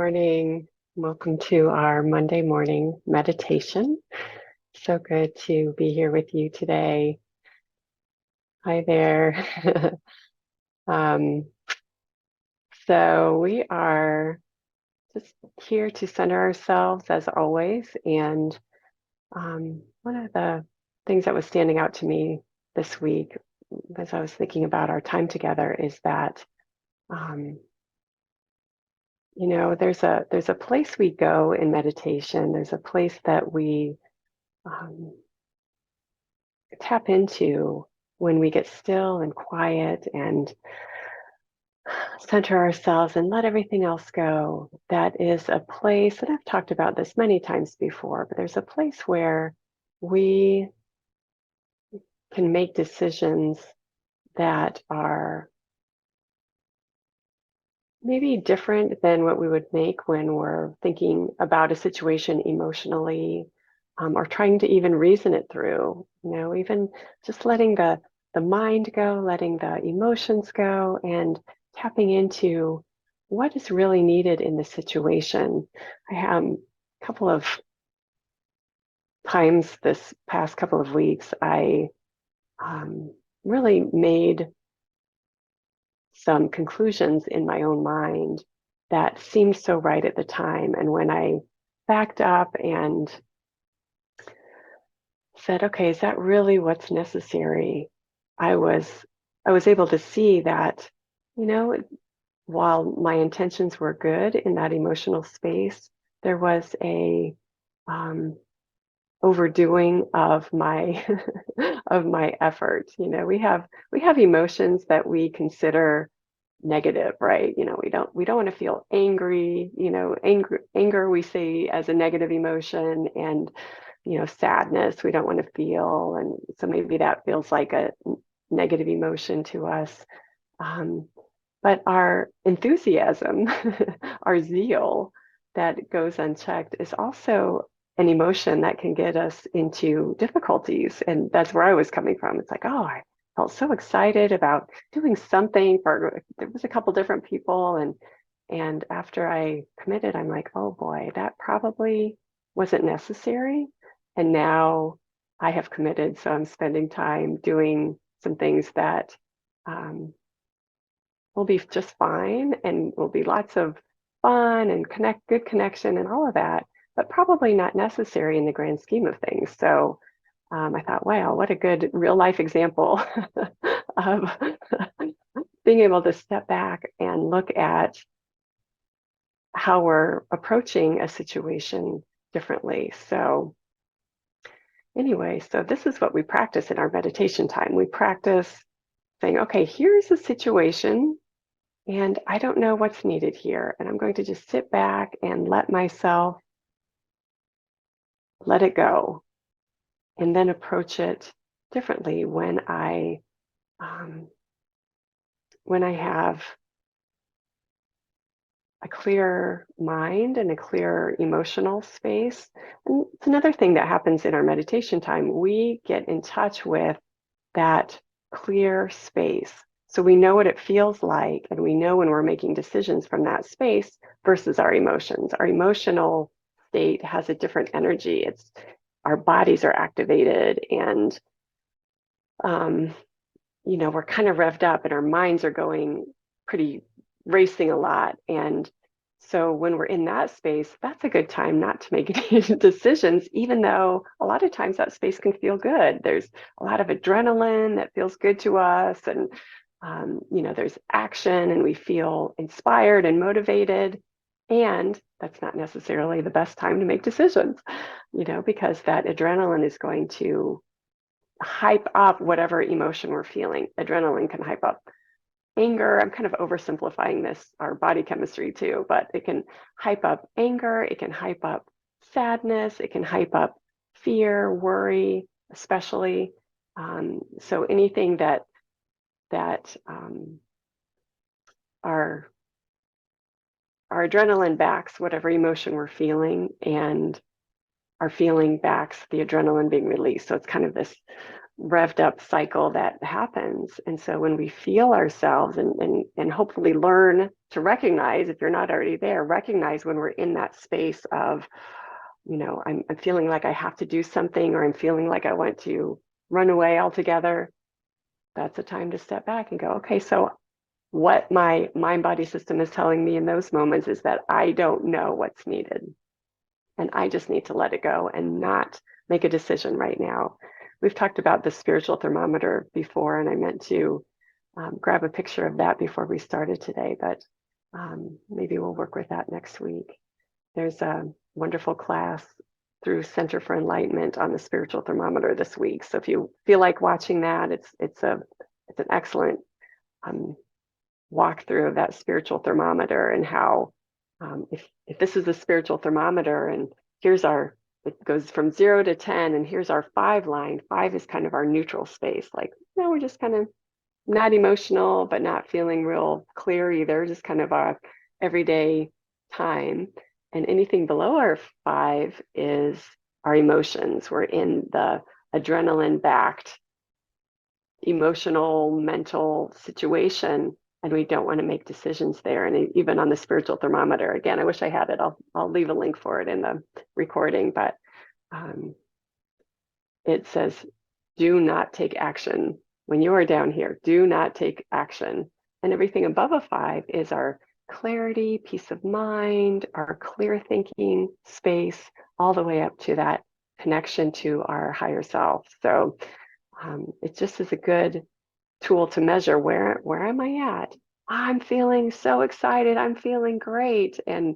morning. Welcome to our Monday morning meditation. So good to be here with you today. Hi there. um, so we are just here to center ourselves as always. And one of the things that was standing out to me this week as I was thinking about our time together is that um, there's a place we go in meditation. There's a place that we um, tap into when we get still and quiet and center ourselves and let everything else go. That is a place, and I've talked about this many times before, but there's a place where we can make decisions that are maybe different than what we would make when we're thinking about a situation emotionally, or trying to even reason it through. Even just letting the mind go, letting the emotions go, and tapping into what is really needed in the situation. I have a couple of times this past couple of weeks, I really made some conclusions in my own mind that seemed so right at the time. And when I backed up and said, okay, is that really what's necessary? I was I was able to see that, you know, while my intentions were good in that emotional space, there was a um, overdoing of my of my effort. We have emotions that we consider negative, right? We don't want to feel angry. Anger we see as a negative emotion, and sadness we don't want to feel, and so maybe that feels like a negative emotion to us. Um, but our enthusiasm, our zeal that goes unchecked is also an emotion that can get us into difficulties. And that's where I was coming from. It's like, oh, I felt so excited about doing something there was a couple different people. And after I committed, I'm like, oh boy, that probably wasn't necessary. And now I have committed. So I'm spending time doing some things that um, will be just fine and will be lots of fun and good connection and all of that, but probably not necessary in the grand scheme of things. So I thought, wow, what a good real life example of being able to step back and look at how we're approaching a situation differently. So anyway, so this is what we practice in our meditation time. We practice saying, okay, here's a situation and I don't know what's needed here. And I'm going to just sit back and let myself let it go, and then approach it differently um, when I have a clear mind and a clear emotional space. And it's another thing that happens in our meditation time. We get in touch with that clear space. So we know what it feels like, and we know when we're making decisions from that space versus our emotions. Our emotional state has a different energy. It's our bodies are activated, and um, we're kind of revved up, and our minds are going pretty racing a lot. And so when we're in that space, that's a good time not to make any decisions, even though a lot of times that space can feel good. There's a lot of adrenaline that feels good to us. And, there's action and we feel inspired and motivated. And that's not necessarily the best time to make decisions, because that adrenaline is going to hype up whatever emotion we're feeling. Adrenaline can hype up anger. I'm kind of oversimplifying this, our body chemistry too, but it can hype up anger, it can hype up sadness, it can hype up fear, worry, especially. So anything that our our adrenaline backs whatever emotion we're feeling, and our feeling backs the adrenaline being released. So it's kind of this revved up cycle that happens. And so when we feel ourselves and hopefully learn to recognize, if you're not already there, recognize when we're in that space of, I'm feeling like I have to do something, or I'm feeling like I want to run away altogether. That's a time to step back and go, okay, so what my mind body system is telling me in those moments is that I don't know what's needed. And I just need to let it go and not make a decision right now. We've talked about the spiritual thermometer before, and I meant to grab a picture of that before we started today, but maybe we'll work with that next week. There's a wonderful class through Center for Enlightenment on the spiritual thermometer this week. So if you feel like watching that, it's an excellent walkthrough of that spiritual thermometer, and how if this is the spiritual thermometer, and it goes from 0 to 10, and here's our 5 line. 5 is kind of our neutral space. Like, we're just kind of not emotional, but not feeling real clear either, just kind of our everyday time. And anything below our 5 is our emotions. We're in the adrenaline backed emotional, mental situation, and we don't want to make decisions there. And even on the spiritual thermometer, again, I wish I had it. I'll leave a link for it in the recording, but it says, do not take action. When you are down here, do not take action. And everything above a 5 is our clarity, peace of mind, our clear thinking space, all the way up to that connection to our higher self. So it just is a good tool to measure where am I at? I'm feeling so excited. I'm feeling great. And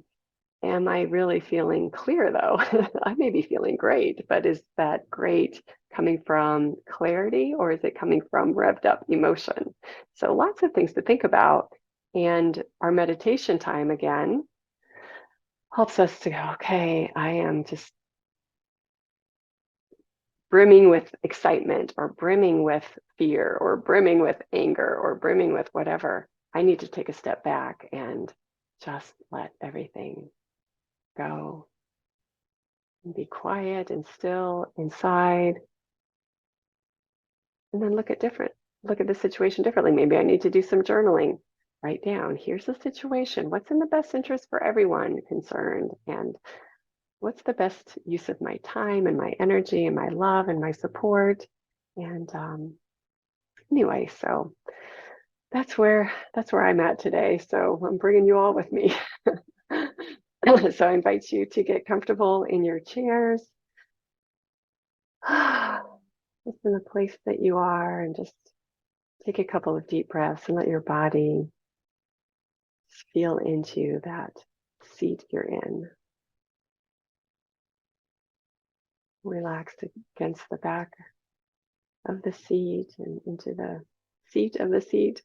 am I really feeling clear though? I may be feeling great, but is that great coming from clarity, or is it coming from revved up emotion? So lots of things to think about. And our meditation time, again, helps us to go, okay, I am just brimming with excitement, or brimming with fear, or brimming with anger, or brimming with whatever. I need to take a step back and just let everything go and be quiet and still inside, and then look at the situation differently. Maybe I need to do some journaling. Write down, here's the situation. What's in the best interest for everyone concerned? And what's the best use of my time and my energy and my love and my support? And anyway, so that's where I'm at today. So I'm bringing you all with me. So I invite you to get comfortable in your chairs, just in the place that you are, and just take a couple of deep breaths and let your body feel into that seat you're in. Relax against the back of the seat and into the seat of the seat.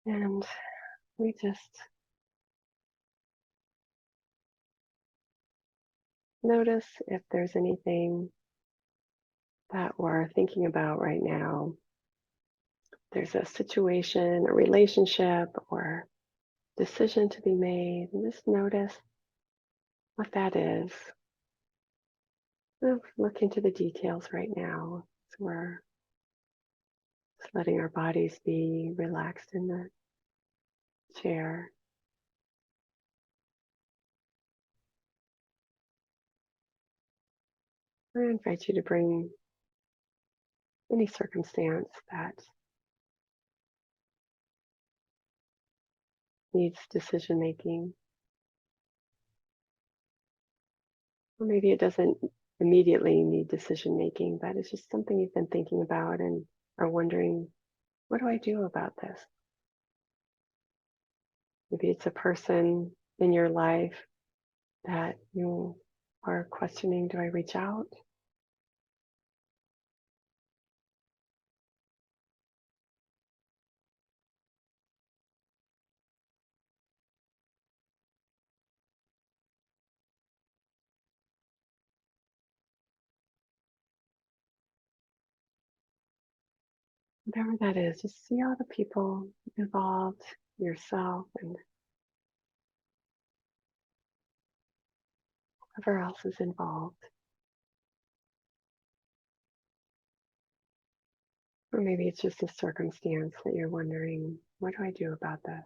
And we just notice if there's anything that we're thinking about right now. There's a situation, a relationship, or decision to be made, and just notice what that is. We'll look into the details right now. So we're just letting our bodies be relaxed in the chair. I invite you to bring any circumstance that needs decision making, or maybe it doesn't immediately need decision making, but it's just something you've been thinking about and are wondering, what do I do about this? Maybe it's a person in your life that you are questioning, do I reach out? Whatever that is, just see all the people involved, yourself, and whoever else is involved. Or maybe it's just a circumstance that you're wondering, what do I do about this?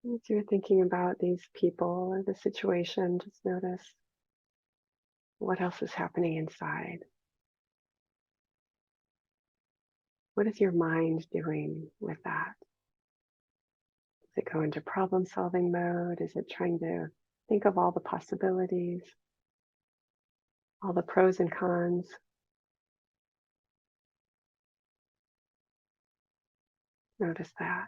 As you're thinking about these people or the situation, just notice what else is happening inside. What is your mind doing with that? Does it go into problem solving mode? Is it trying to think of all the possibilities, all the pros and cons? Notice that.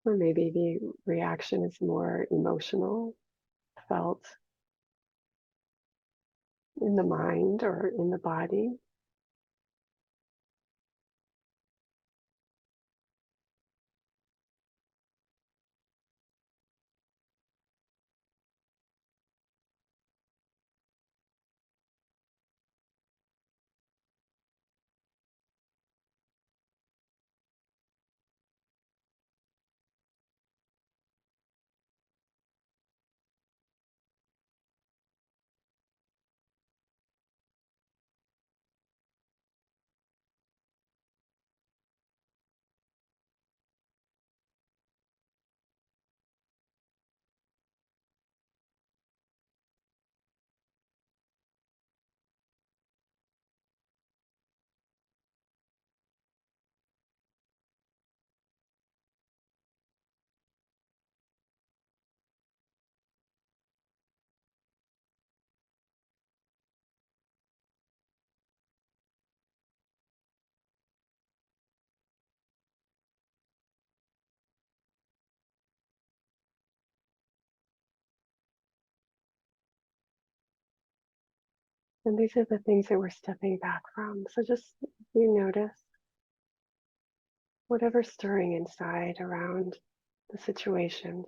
Or maybe the reaction is more emotional, felt in the mind or in the body. And these are the things that we're stepping back from. So just you notice whatever's stirring inside around the situation.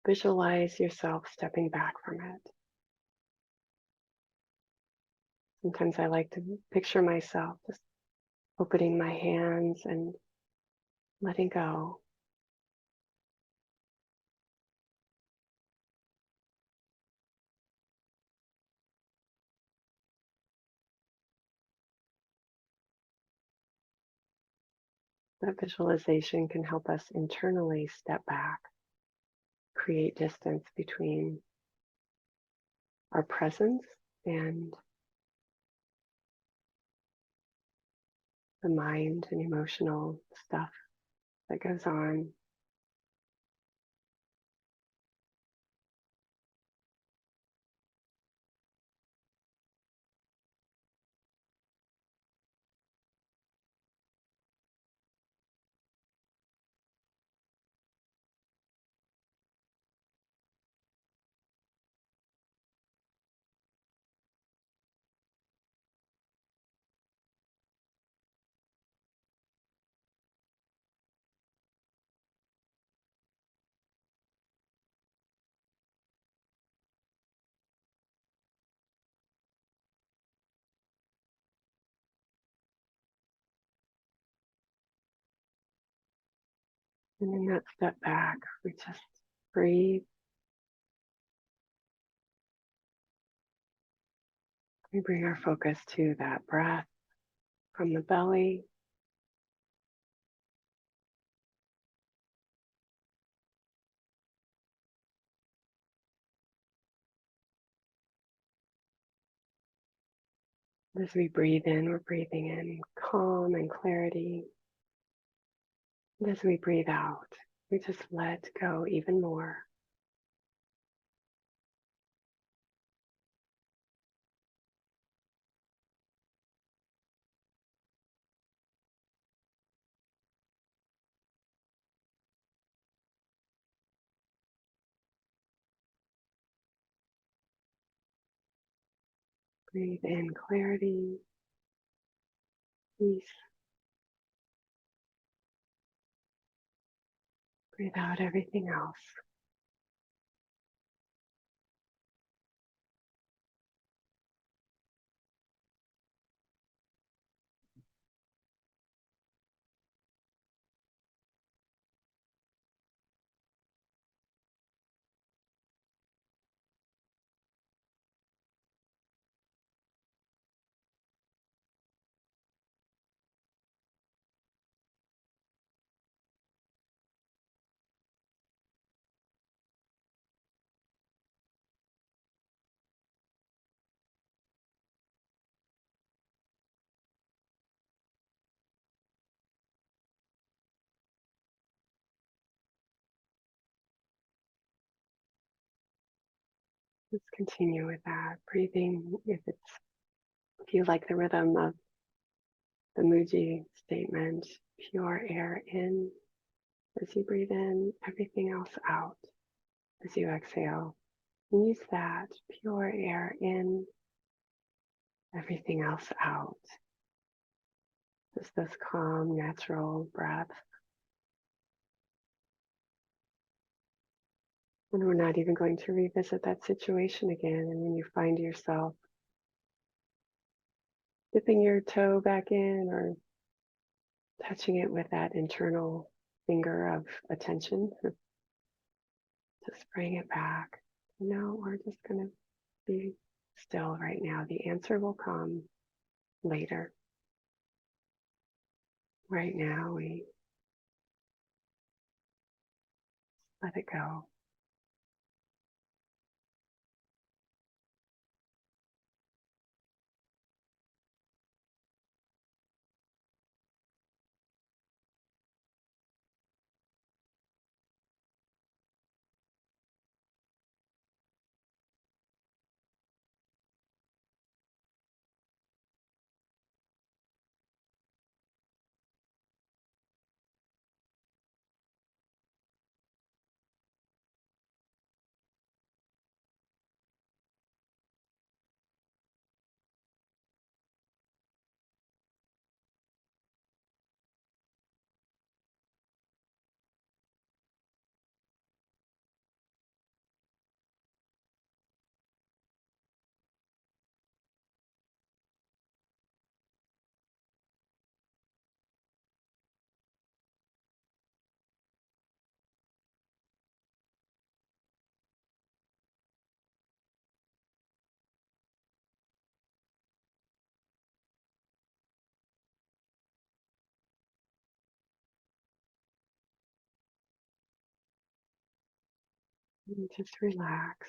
Visualize yourself stepping back from it. Sometimes I like to picture myself just opening my hands and letting go. That visualization can help us internally step back, create distance between our presence and the mind and emotional stuff that goes on. And in that step back, we just breathe. We bring our focus to that breath from the belly. As we breathe in, we're breathing in calm and clarity. And as we breathe out, we just let go even more. Breathe in clarity, peace. Breathe out everything else. Let's continue with that. Breathing, if you like the rhythm of the Muji statement, pure air in as you breathe in, everything else out as you exhale. Use that pure air in, everything else out. Just this calm, natural breath. And we're not even going to revisit that situation again. And when you find yourself dipping your toe back in or touching it with that internal finger of attention, just bring it back. No, we're just going to be still right now. The answer will come later. Right now, we let it go. And just relax.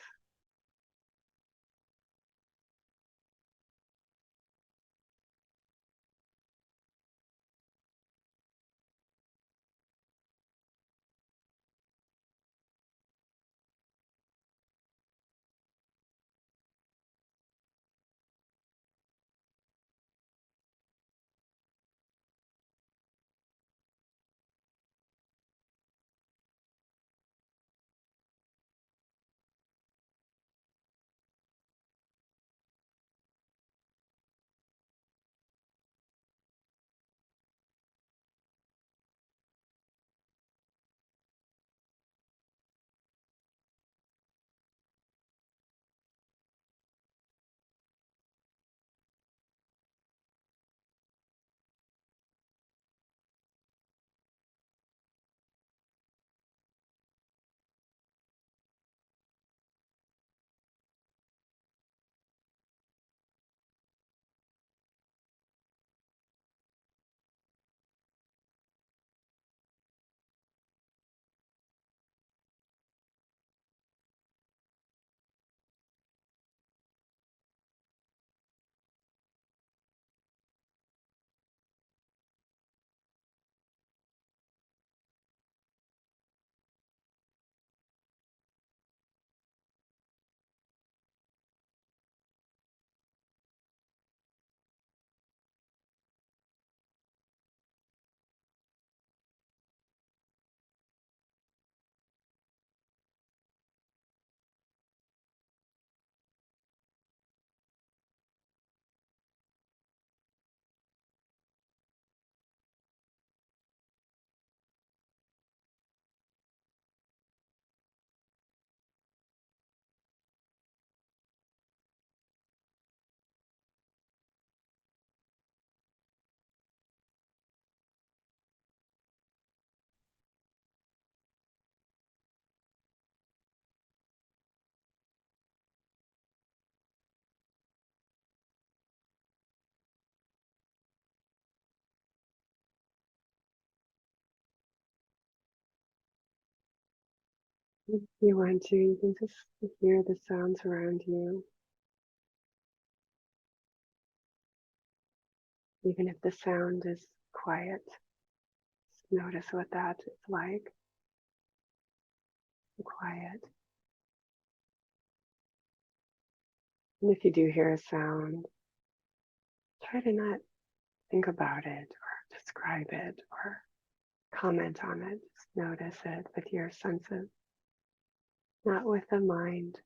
If you want to, you can just hear the sounds around you, even if the sound is quiet. Just notice what that is like, quiet. And if you do hear a sound, try to not think about it or describe it or comment on it. Just notice it with your senses, not with the mind.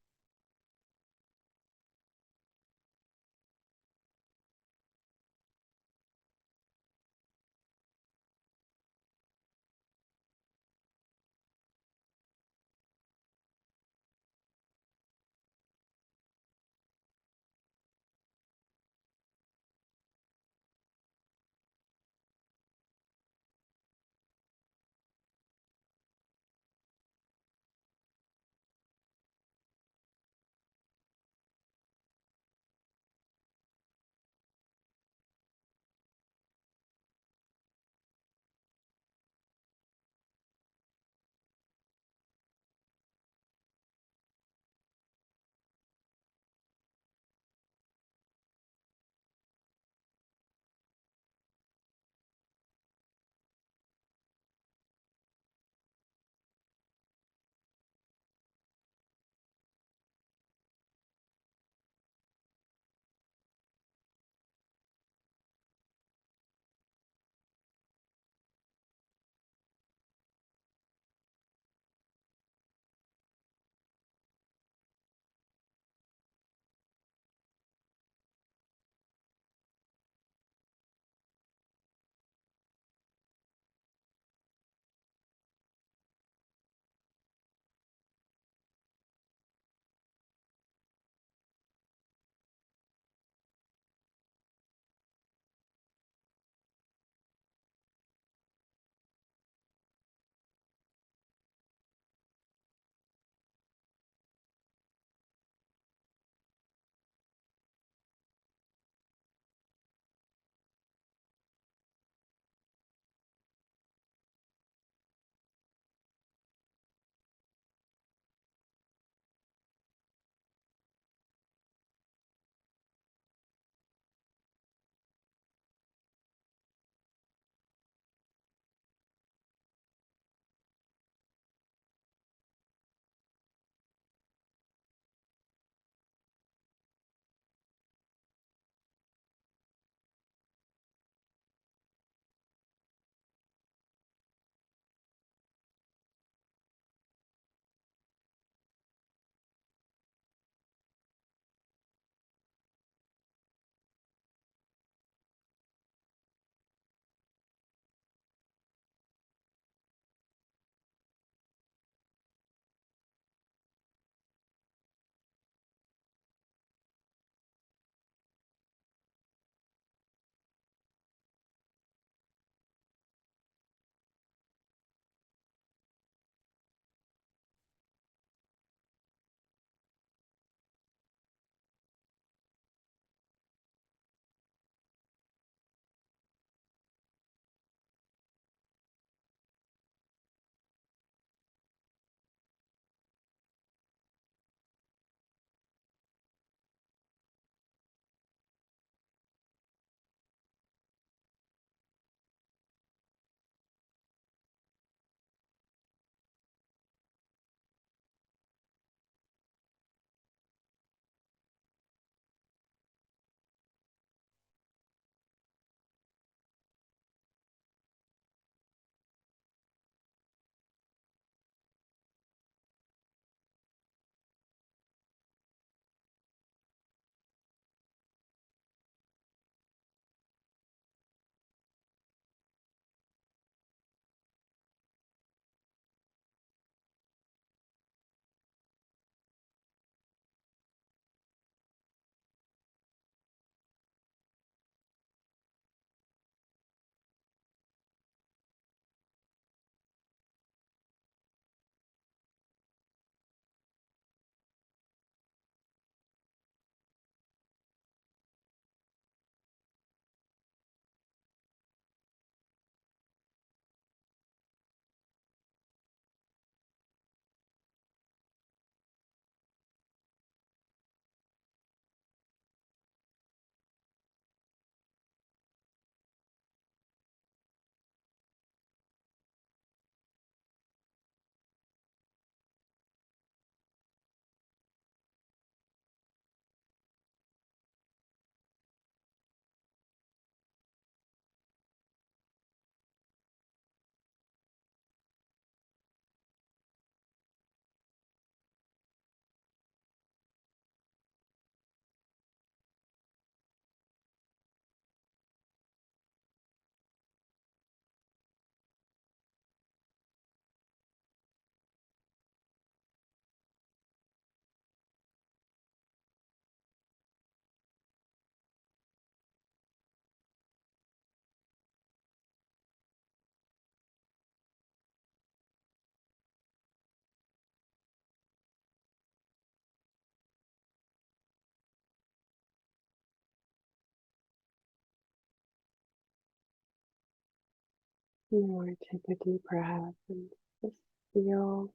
Or take a deep breath and just feel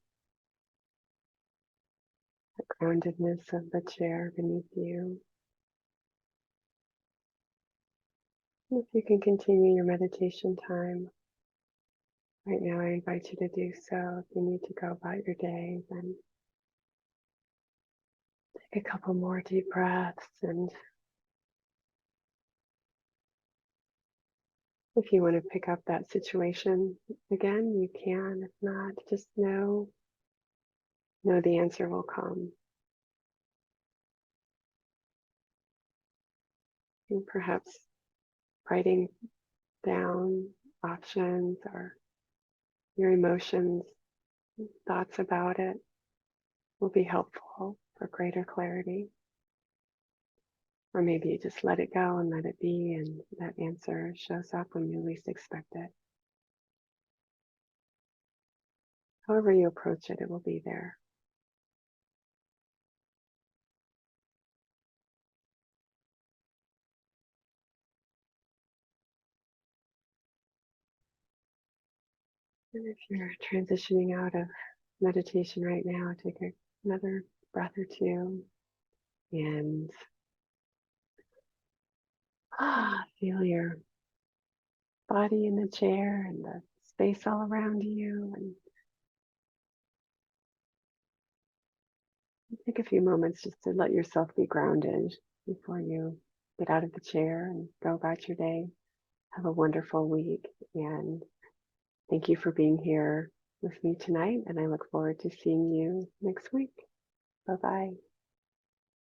the groundedness of the chair beneath you. If you can continue your meditation time right now, I invite you to do so. If you need to go about your day, then take a couple more deep breaths. And if you want to pick up that situation again, you can. If not, just know the answer will come. And perhaps writing down options or your emotions, thoughts about it will be helpful for greater clarity. Or maybe you just let it go and let it be, and that answer shows up when you least expect it. However you approach it, it will be there. And if you're transitioning out of meditation right now, take another breath or two and feel your body in the chair and the space all around you, and take a few moments just to let yourself be grounded before you get out of the chair and go about your day. Have a wonderful week, and thank you for being here with me tonight, and I look forward to seeing you next week. Bye-bye.